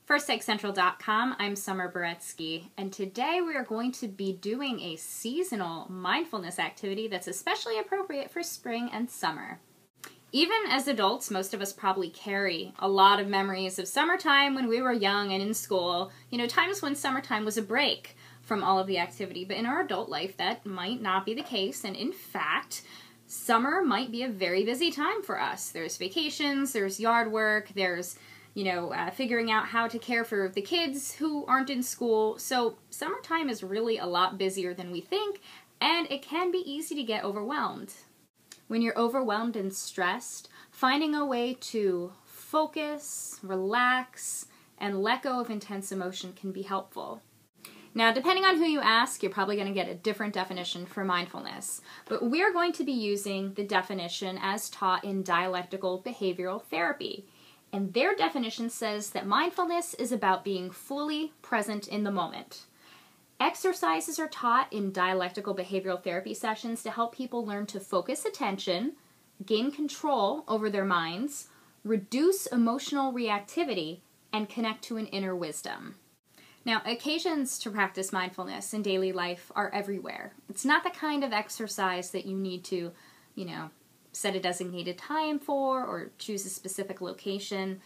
FirstTakeCentral.com, I'm Summer Boretsky, and today we are going to be doing a seasonal mindfulness activity that's especially appropriate for spring and summer. Even as adults, most of us probably carry a lot of memories of summertime when we were young and in school, times when summertime was a break from all of the activity, but in our adult life that might not be the case, and in fact, summer might be a very busy time for us. There's vacations, there's yard work, there's figuring out how to care for the kids who aren't in school. So summertime is really a lot busier than we think, and it can be easy to get overwhelmed. When you're overwhelmed and stressed, finding a way to focus, relax, and let go of intense emotion can be helpful. Now, depending on who you ask, you're probably going to get a different definition for mindfulness, but we're going to be using the definition as taught in dialectical behavioral therapy. And their definition says that mindfulness is about being fully present in the moment. Exercises are taught in dialectical behavioral therapy sessions to help people learn to focus attention, gain control over their minds, reduce emotional reactivity, and connect to an inner wisdom. Now, occasions to practice mindfulness in daily life are everywhere. It's not the kind of exercise that you need to, set a designated time for or choose a specific location.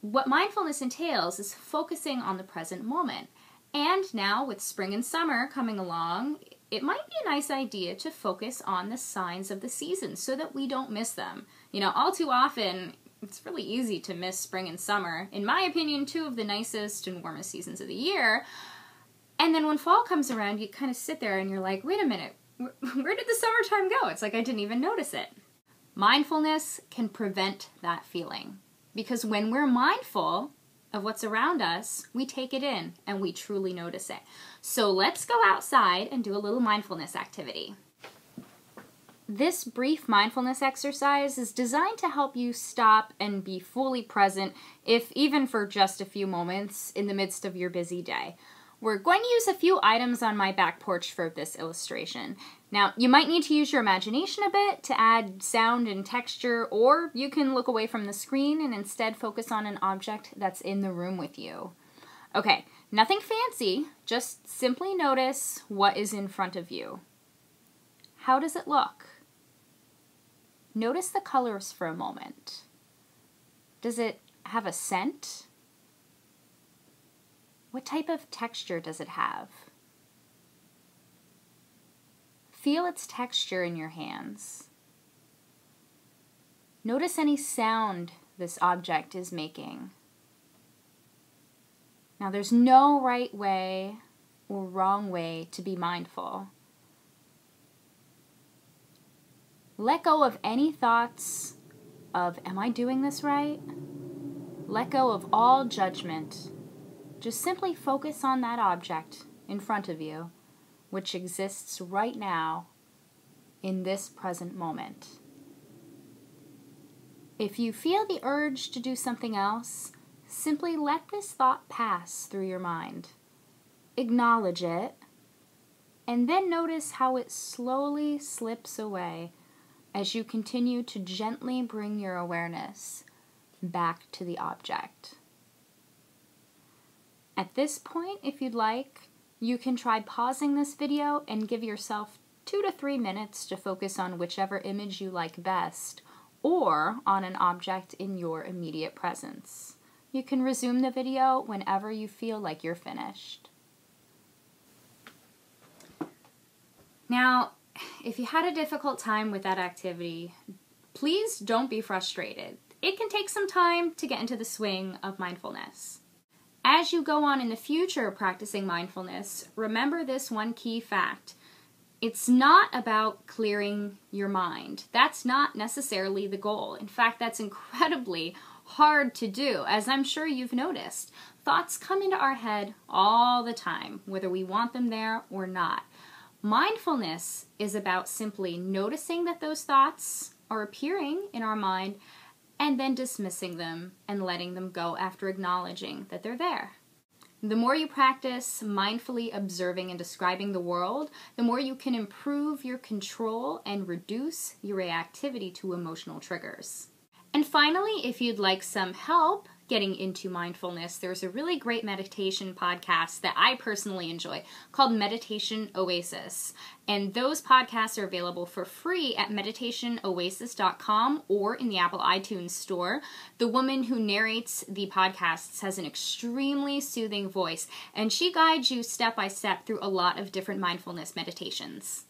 What mindfulness entails is focusing on the present moment. And now with spring and summer coming along, it might be a nice idea to focus on the signs of the season so that we don't miss them. All too often, it's really easy to miss spring and summer. In my opinion, two of the nicest and warmest seasons of the year. And then when fall comes around, you kind of sit there and you're like, wait a minute, where did the summertime go? It's like I didn't even notice it. Mindfulness can prevent that feeling because when we're mindful of what's around us, we take it in and we truly notice it. So let's go outside and do a little mindfulness activity. This brief mindfulness exercise is designed to help you stop and be fully present, if even for just a few moments in the midst of your busy day. We're going to use a few items on my back porch for this illustration. Now, you might need to use your imagination a bit to add sound and texture, or you can look away from the screen and instead focus on an object that's in the room with you. Okay, nothing fancy, just simply notice what is in front of you. How does it look? Notice the colors for a moment. Does it have a scent? What type of texture does it have? Feel its texture in your hands. Notice any sound this object is making. Now, there's no right way or wrong way to be mindful. Let go of any thoughts of, am I doing this right? Let go of all judgment. Just simply focus on that object in front of you, which exists right now in this present moment. If you feel the urge to do something else, simply let this thought pass through your mind. Acknowledge it, and then notice how it slowly slips away as you continue to gently bring your awareness back to the object. At this point, if you'd like, you can try pausing this video and give yourself 2 to 3 minutes to focus on whichever image you like best, or on an object in your immediate presence. You can resume the video whenever you feel like you're finished. Now, if you had a difficult time with that activity, please don't be frustrated. It can take some time to get into the swing of mindfulness. As you go on in the future practicing mindfulness, remember this one key fact. It's not about clearing your mind. That's not necessarily the goal. In fact, that's incredibly hard to do, as I'm sure you've noticed. Thoughts come into our head all the time, whether we want them there or not. Mindfulness is about simply noticing that those thoughts are appearing in our mind and then dismissing them and letting them go after acknowledging that they're there. The more you practice mindfully observing and describing the world, the more you can improve your control and reduce your reactivity to emotional triggers. And finally, if you'd like some help getting into mindfulness, there's a really great meditation podcast that I personally enjoy called Meditation Oasis. And those podcasts are available for free at meditationoasis.com or in the Apple iTunes store. The woman who narrates the podcasts has an extremely soothing voice, and she guides you step by step through a lot of different mindfulness meditations.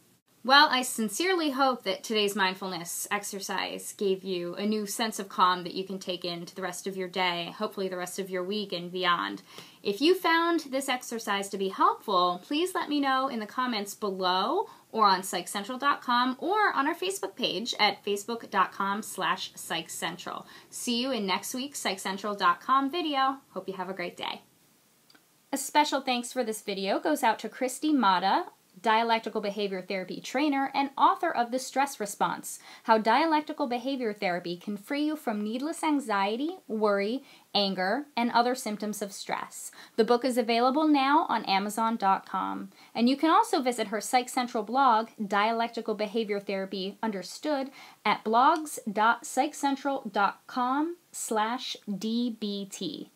Well, I sincerely hope that today's mindfulness exercise gave you a new sense of calm that you can take into the rest of your day, hopefully the rest of your week and beyond. If you found this exercise to be helpful, please let me know in the comments below or on psychcentral.com or on our Facebook page at facebook.com/psychcentral. See you in next week's psychcentral.com video. Hope you have a great day. A special thanks for this video goes out to Christy Mata, dialectical behavior therapy trainer and author of The Stress Response, How Dialectical Behavior Therapy Can Free You from Needless Anxiety, Worry, Anger, and Other Symptoms of Stress. The book is available now on Amazon.com. And you can also visit her Psych Central blog, Dialectical Behavior Therapy Understood, at blogs.psychcentral.com/dbt.